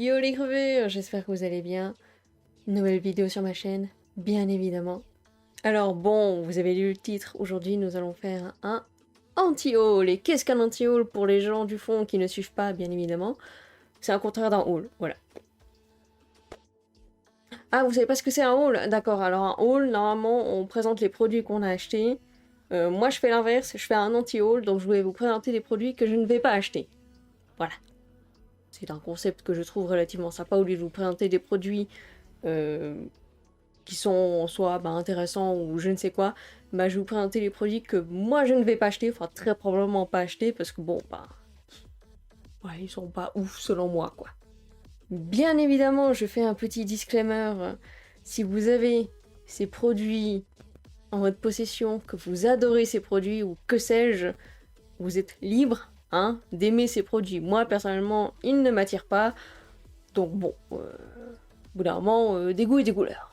Yo les crevés, j'espère que vous allez bien. Nouvelle vidéo sur ma chaîne, bien évidemment. Alors bon, vous avez lu le titre, aujourd'hui nous allons faire un anti-haul. Et qu'est-ce qu'un anti-haul pour les gens du fond qui ne suivent pas, bien évidemment? C'est un contraire d'un haul, voilà. Ah, vous savez pas ce que c'est un haul? D'accord, alors un haul, normalement on présente les produits qu'on a achetés. Moi je fais l'inverse, je fais un anti-haul, donc je vais vous présenter des produits que je ne vais pas acheter. Voilà. C'est un concept que je trouve relativement sympa, au lieu de vous présenter des produits qui sont soit intéressants ou je ne sais quoi, je vais vous présenter les produits que moi je ne vais pas acheter, enfin très probablement pas acheter, parce que bon, ouais, ils sont pas ouf selon moi, quoi. Bien évidemment, je fais un petit disclaimer, si vous avez ces produits en votre possession, que vous adorez ces produits, ou que sais-je, vous êtes libre, hein, d'aimer ces produits. Moi, personnellement, ils ne m'attirent pas, donc bon, au bout d'un moment, des goûts et des couleurs.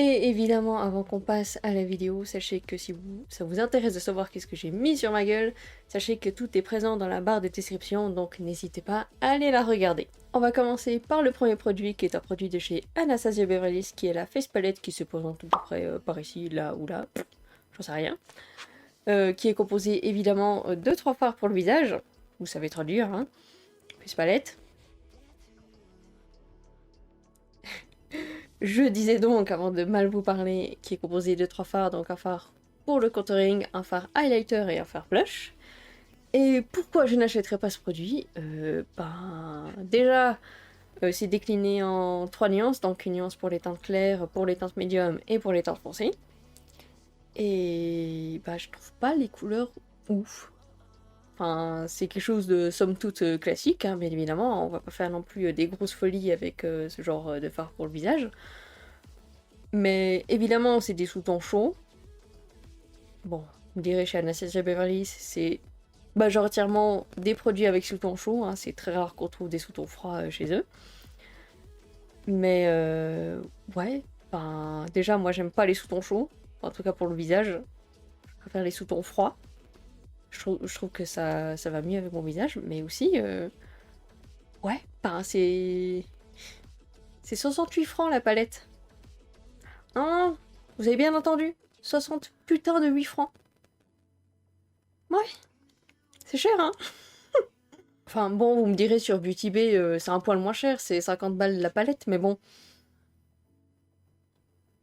Et évidemment, avant qu'on passe à la vidéo, sachez que si ça vous intéresse de savoir qu'est-ce que j'ai mis sur ma gueule, sachez que tout est présent dans la barre de description, donc n'hésitez pas à aller la regarder. On va commencer par le premier produit, qui est un produit de chez Anastasia Beverly Hills, qui est la Face Palette, qui se présente à peu près par ici, là ou là, j'en sais rien. Qui est composé évidemment de 3 fards pour le visage, vous savez traduire, hein, Face Palette. Je disais donc, avant de mal vous parler, qui est composé de 3 fards, donc un phare pour le contouring, un phare highlighter et un phare blush. Et pourquoi je n'achèterais pas ce produit? Déjà, c'est décliné en 3 nuances, donc une nuance pour les teintes claires, pour les teintes médium et pour les teintes foncées. Et je trouve pas les couleurs ouf. Enfin, c'est quelque chose de somme toute classique, hein, bien évidemment, on va pas faire non plus des grosses folies avec ce genre de fard pour le visage. Mais évidemment, c'est des sous-tons chauds. Bon, vous me direz, chez Anastasia Beverly Hills, c'est majoritairement des produits avec sous-tons chauds, hein, c'est très rare qu'on trouve des sous-tons froids chez eux. Mais ouais, déjà moi j'aime pas les sous-tons chauds, en tout cas pour le visage, je préfère les sous-tons froids. Je trouve que ça va mieux avec mon visage, mais aussi, ouais, c'est 68 francs la palette. Non, vous avez bien entendu, 60 putain de 8 francs. Ouais, c'est cher, hein. Enfin bon, vous me direz sur Beauty Bay, c'est un poil moins cher, c'est 50 balles la palette, mais bon.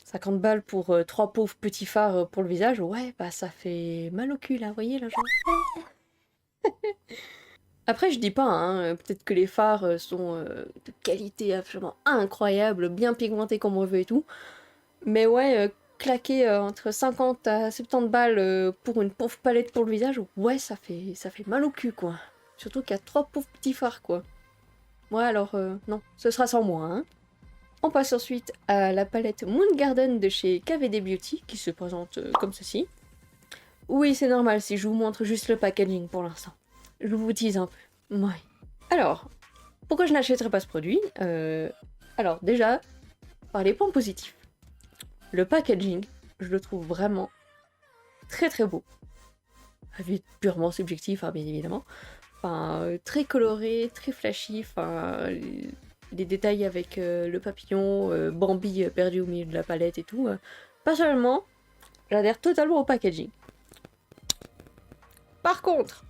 50 balles pour 3 pauvres petits fards pour le visage, ouais, ça fait mal au cul là, vous voyez là, genre. Après, je dis pas, hein, peut-être que les fards sont de qualité absolument incroyable, bien pigmentés comme on veut et tout, mais ouais, claquer entre 50 à 70 balles pour une pauvre palette pour le visage, ouais, ça fait mal au cul, quoi. Surtout qu'il y a 3 pauvres petits fards, quoi. Ouais, alors, non, ce sera sans moi, hein. On passe ensuite à la palette Moon Garden de chez KVD Beauty, qui se présente comme ceci. Oui, c'est normal si je vous montre juste le packaging pour l'instant. Je vous tease un peu. Ouais. Alors, pourquoi je n'achèterais pas ce produit? Alors déjà, par les points positifs. Le packaging, je le trouve vraiment très très beau. Avis purement subjectif, hein, bien évidemment. Très coloré, très flashy, les détails avec le papillon, Bambi perdu au milieu de la palette et tout. Personnellement, j'adhère totalement au packaging. Par contre,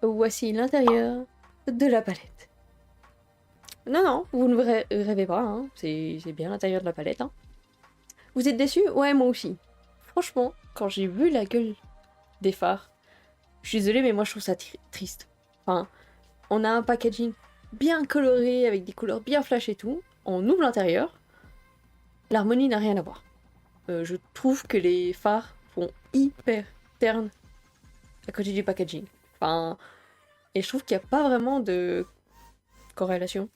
voici l'intérieur de la palette. Non, non, vous ne rêvez pas, hein. C'est bien l'intérieur de la palette. Hein. Vous êtes déçus? Ouais, moi aussi. Franchement, quand j'ai vu la gueule des fards, je suis désolée, mais moi je trouve ça triste. Enfin, on a un packaging bien coloré, avec des couleurs bien flash et tout. On ouvre l'intérieur. L'harmonie n'a rien à voir. Je trouve que les fards font hyper terne à côté du packaging. Et je trouve qu'il n'y a pas vraiment de corrélation,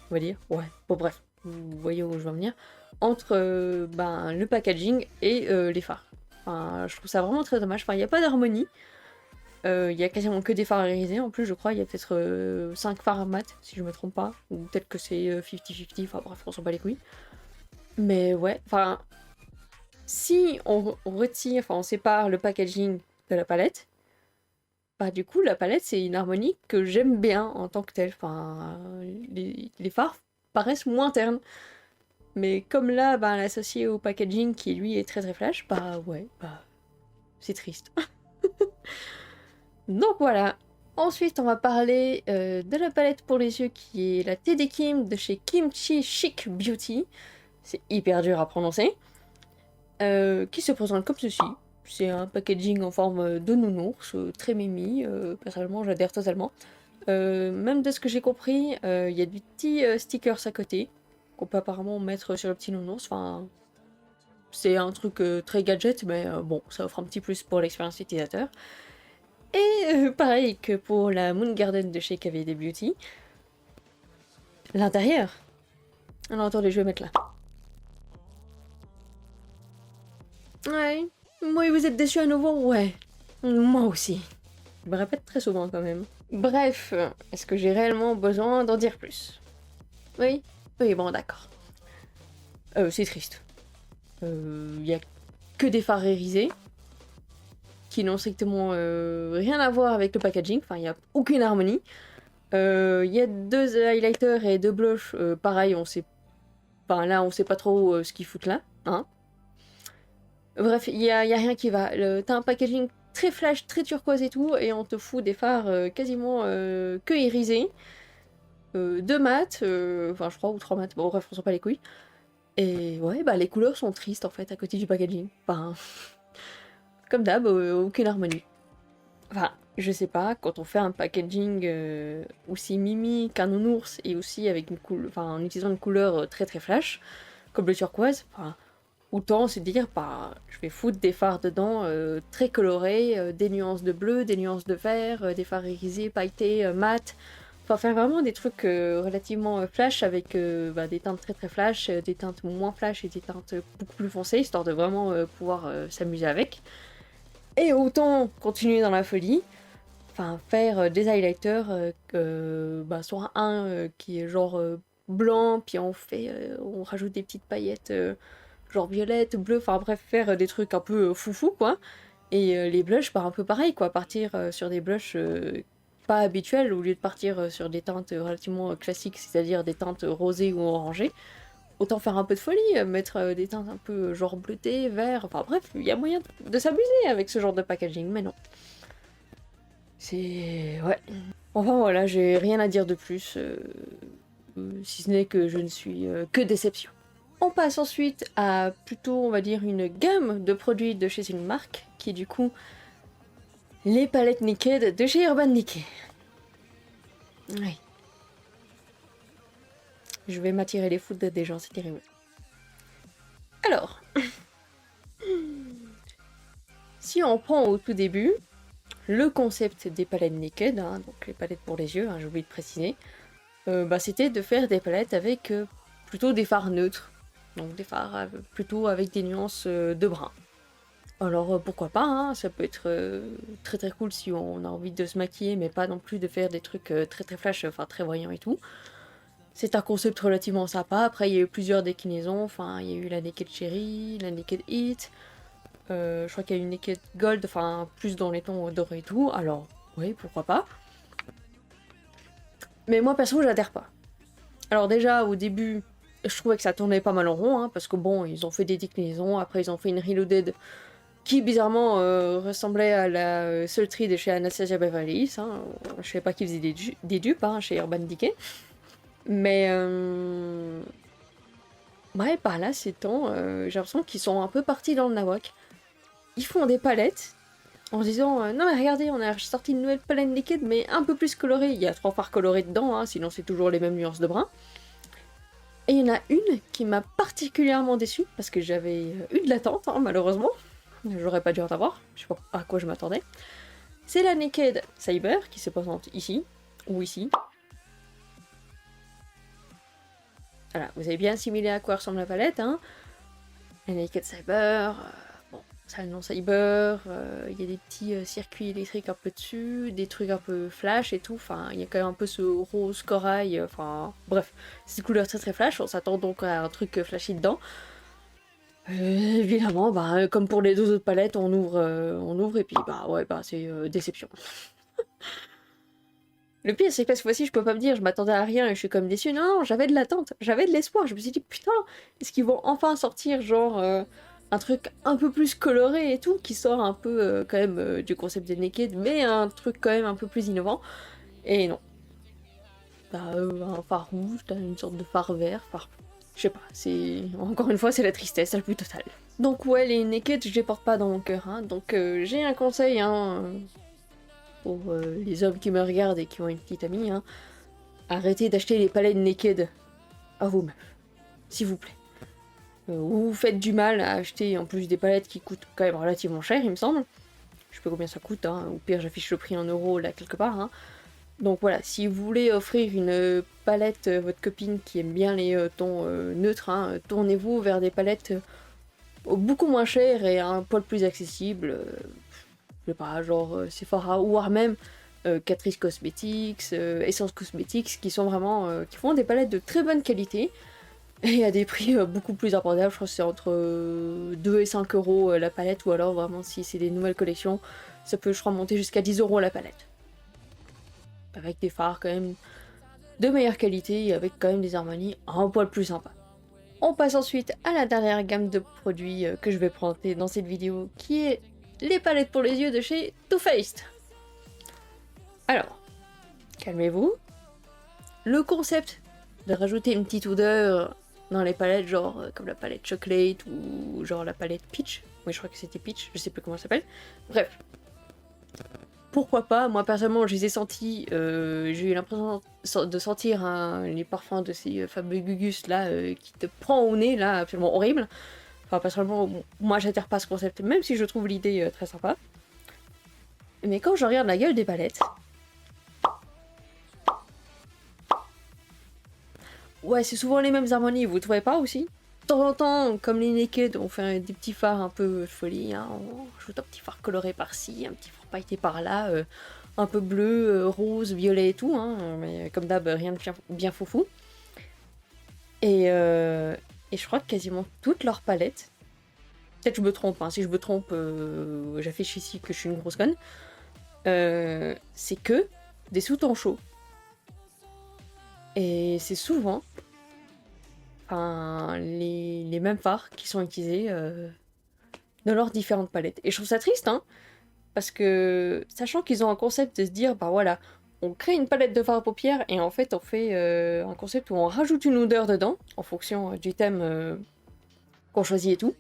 on va dire. Ouais, bon bref, vous voyez où je veux en venir. Entre le packaging et les fards. Je trouve ça vraiment très dommage. Il n'y a pas d'harmonie. Il y a quasiment que des fards irisés. En plus, je crois, il y a peut-être 5 fards mat, si je me trompe pas. Ou peut-être que c'est 50-50. Enfin bref, on s'en bat les couilles. Mais ouais, si on retire, on sépare le packaging de la palette, bah du coup la palette c'est une harmonie que j'aime bien en tant que telle. Enfin, les fards paraissent moins ternes. Mais comme là, bah, l'associé au packaging qui lui est très très flash, bah ouais, bah c'est triste. Donc voilà. Ensuite, on va parler de la palette pour les yeux qui est la TD Kim de chez Kimchi Chic Beauty. C'est hyper dur à prononcer. Qui se présente comme ceci. C'est un packaging en forme de nounours, très mimi. Personnellement, j'adhère totalement. Même de ce que j'ai compris, il y a des petits stickers à côté qu'on peut apparemment mettre sur le petit nounours. Enfin, c'est un truc très gadget, mais bon, ça offre un petit plus pour l'expérience utilisateur. Et pareil que pour la Moon Garden de chez KVD Beauty, l'intérieur. Alors attendez, je vais mettre là. Ouais, moi vous êtes déçus à nouveau? Ouais, moi aussi. Je me répète très souvent quand même. Bref, est-ce que j'ai réellement besoin d'en dire plus? Oui? Oui, bon, d'accord. C'est triste. Il y a que des fards irisés qui n'ont strictement rien à voir avec le packaging, enfin il n'y a aucune harmonie. Il y a 2 highlighters et 2 blushs, pareil, on sait... Enfin là, on sait pas trop ce qu'ils foutent là, hein. Bref, il y a rien qui va. T'as un packaging très flash, très turquoise et tout, et on te fout des fards quasiment que irisés. 2 mat, enfin je crois, ou 3 mat, bon bref, on s'en pas les couilles. Et ouais, bah les couleurs sont tristes en fait à côté du packaging. Enfin, comme d'hab, aucune harmonie. Enfin, je sais pas, quand on fait un packaging aussi mimi qu'un nounours et aussi avec une enfin, en utilisant une couleur très très flash, comme le turquoise, enfin, autant se dire, bah, je vais foutre des fards dedans très colorés, des nuances de bleu, des nuances de vert, des fards irisés, pailletés, mat. Enfin, faire vraiment des trucs relativement flash avec bah, des teintes très très flash, des teintes moins flash et des teintes beaucoup plus foncées, histoire de vraiment pouvoir s'amuser avec. Et autant continuer dans la folie, enfin faire des highlighters, bah, soit un qui est genre blanc, puis on rajoute des petites paillettes genre violette, bleu, enfin bref, faire des trucs un peu foufou quoi. Et les blushs, bah, un peu pareil quoi, partir sur des blushs pas habituels au lieu de partir sur des teintes relativement classiques, c'est-à-dire des teintes rosées ou orangées. Autant faire un peu de folie, mettre des teintes un peu genre bleuté, vert, enfin bref, il y a moyen de s'amuser avec ce genre de packaging, mais non. C'est... ouais. Enfin voilà, j'ai rien à dire de plus, si ce n'est que je ne suis que déception. On passe ensuite à plutôt, on va dire, une gamme de produits de chez une marque, qui est du coup les palettes Naked de chez Urban Decay. Oui. Je vais m'attirer les foudres des gens, c'est terrible. Alors, si on prend au tout début, le concept des palettes Naked, hein, donc les palettes pour les yeux, hein, j'ai oublié de préciser, bah, c'était de faire des palettes avec plutôt des fards neutres, donc des fards plutôt avec des nuances de brun. Alors pourquoi pas, hein, ça peut être très très cool si on a envie de se maquiller, mais pas non plus de faire des trucs très très flash, enfin très voyants et tout. C'est un concept relativement sympa. Après, il y a eu plusieurs déclinaisons. Enfin, il y a eu la Naked Cherry, la Naked Heat. Je crois qu'il y a eu une Naked Gold, enfin, plus dans les tons dorés et tout. Alors, oui, pourquoi pas. Mais moi, perso, j'adhère pas. Alors déjà, au début, je trouvais que ça tournait pas mal en rond, hein, parce que bon, ils ont fait des déclinaisons. Après, ils ont fait une Reloaded qui, bizarrement, ressemblait à la Sultry de chez Anastasia Beverly Hills. Hein. Je savais pas qu'ils faisaient des dupes hein, chez Urban Decay. Mais ouais, par là, ces temps, j'ai l'impression qu'ils sont un peu partis dans le nawak. Ils font des palettes en se disant non mais regardez, on a sorti une nouvelle palette Naked mais un peu plus colorée. Il y a 3 fards colorés dedans, hein, sinon c'est toujours les mêmes nuances de brun. Et il y en a une qui m'a particulièrement déçue parce que j'avais eu de l'attente, hein, malheureusement. J'aurais pas dû en avoir, je sais pas à quoi je m'attendais. C'est la Naked Cyber qui se présente ici, ou ici. Voilà, vous avez bien assimilé à quoi ressemble la palette, hein. La Naked Cyber, bon, ça a le nom Cyber, il y a des petits circuits électriques un peu dessus, des trucs un peu flash et tout, enfin, il y a quand même un peu ce rose corail, enfin, bref, c'est une couleur très très flash, on s'attend donc à un truc flashy dedans. Évidemment, bah, comme pour les 2 autres palettes, on ouvre et puis, bah ouais, bah c'est déception. Le pire, c'est que cette fois-ci, je peux pas me dire, je m'attendais à rien et je suis comme déçue. Non, non, j'avais de l'attente, j'avais de l'espoir. Je me suis dit, putain, est-ce qu'ils vont enfin sortir, genre, un truc un peu plus coloré et tout, qui sort un peu, quand même, du concept des Naked, mais un truc quand même un peu plus innovant. Et non. T'as un phare rouge, t'as une sorte de phare vert, phare... Je sais pas, c'est... Encore une fois, c'est la tristesse la plus totale. Donc ouais, les Naked, je les porte pas dans mon cœur, hein. Donc j'ai un conseil, hein, pour les hommes qui me regardent et qui ont une petite amie, hein. Arrêtez d'acheter les palettes Naked à vos meufs, s'il vous plaît. Vous faites du mal à acheter en plus des palettes qui coûtent quand même relativement cher, il me semble. Je sais pas combien ça coûte, hein. Au pire j'affiche le prix en euros là quelque part, hein. Donc voilà, si vous voulez offrir une palette à votre copine qui aime bien les tons neutres, hein, tournez-vous vers des palettes beaucoup moins chères et un poil plus accessibles. Je sais pas, genre Sephora ou même Catrice Cosmetics, Essence Cosmetics, qui sont vraiment, qui font des palettes de très bonne qualité et à des prix beaucoup plus abordables. Je crois que c'est entre 2 et 5 euros la palette, ou alors vraiment si c'est des nouvelles collections, ça peut je crois monter jusqu'à 10 euros la palette. Avec des fards quand même de meilleure qualité et avec quand même des harmonies un poil plus sympas. On passe ensuite à la dernière gamme de produits que je vais présenter dans cette vidéo, qui est les palettes pour les yeux de chez Too Faced. Alors, calmez-vous. Le concept de rajouter une petite odeur dans les palettes, genre comme la palette Chocolate ou genre la palette Peach. Oui, je crois que c'était Peach, je sais plus comment ça s'appelle. Bref. Pourquoi pas, moi personnellement je les ai sentis, j'ai eu l'impression de sentir les parfums de ces fameux Gugus là qui te prend au nez là, absolument horrible. Enfin personnellement, moi j'adhère pas à ce concept, même si je trouve l'idée très sympa. Mais quand je regarde la gueule des palettes... Ouais, c'est souvent les mêmes harmonies, vous trouvez pas aussi? De temps en temps, comme les Naked, on fait des petits fards un peu folie, hein, on ajoute un petit fard coloré par-ci, un petit fard pailleté par-là, un peu bleu, rose, violet et tout, hein, mais comme d'hab, rien de bien foufou. Et je crois que quasiment toutes leurs palettes, peut-être je me trompe, hein, si je me trompe, j'affiche ici que je suis une grosse conne, c'est que des sous-tons chauds. Et c'est souvent les mêmes fards qui sont utilisés dans leurs différentes palettes. Et je trouve ça triste, hein, parce que sachant qu'ils ont un concept de se dire, bah voilà, on crée une palette de fard à paupières et en fait on fait un concept où on rajoute une odeur dedans, en fonction du thème qu'on choisit et tout.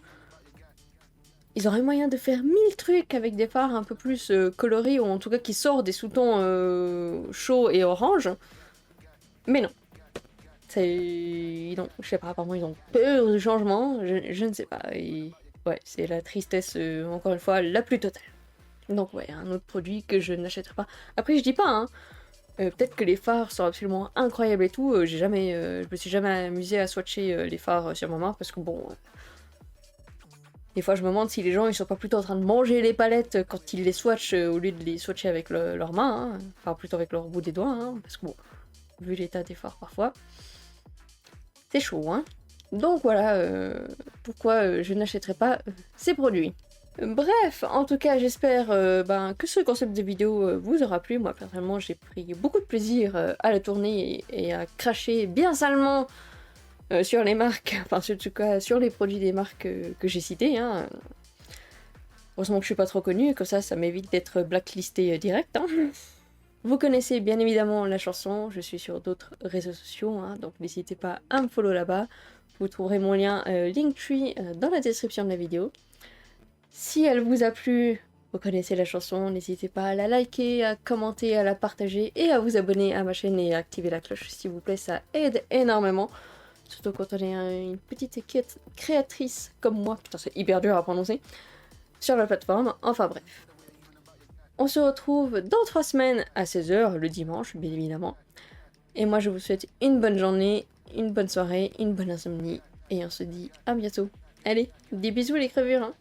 Ils auraient moyen de faire 1000 trucs avec des fards un peu plus colorés, ou en tout cas qui sortent des sous-tons chauds et orange. Mais non. Non, je sais pas, apparemment ils ont peur du changement, je ne sais pas. Et ouais, c'est la tristesse, encore une fois, la plus totale. Donc ouais, un autre produit que je n'achèterai pas. Après, je dis pas, hein, peut-être que les fards sont absolument incroyables et tout. Je me suis jamais amusée à swatcher les fards sur ma main, parce que bon... des fois, je me demande si les gens ils sont pas plutôt en train de manger les palettes quand ils les swatchent au lieu de les swatcher avec leurs mains, hein. Enfin, plutôt avec leur bout des doigts, hein, parce que bon, vu l'état des fards parfois, c'est chaud, hein. Donc voilà pourquoi je n'achèterai pas ces produits. Bref, en tout cas, j'espère que ce concept de vidéo vous aura plu. Moi, personnellement, j'ai pris beaucoup de plaisir à la tourner et à cracher bien salement sur les marques, enfin, en tout cas, sur les produits des marques que j'ai cités, hein. Heureusement que je suis pas trop connue, comme ça m'évite d'être blacklisté direct, hein. Vous connaissez bien évidemment la chanson, je suis sur d'autres réseaux sociaux, hein, donc n'hésitez pas à me follow là-bas. Vous trouverez mon lien Linktree dans la description de la vidéo. Si elle vous a plu, vous connaissez la chanson, n'hésitez pas à la liker, à commenter, à la partager et à vous abonner à ma chaîne et à activer la cloche s'il vous plaît, ça aide énormément. Surtout quand on est une petite créatrice comme moi, putain c'est hyper dur à prononcer, sur la plateforme, enfin bref. On se retrouve dans 3 semaines à 16h, le dimanche, bien évidemment. Et moi, je vous souhaite une bonne journée, une bonne soirée, une bonne insomnie. Et on se dit à bientôt. Allez, des bisous les crevures, hein.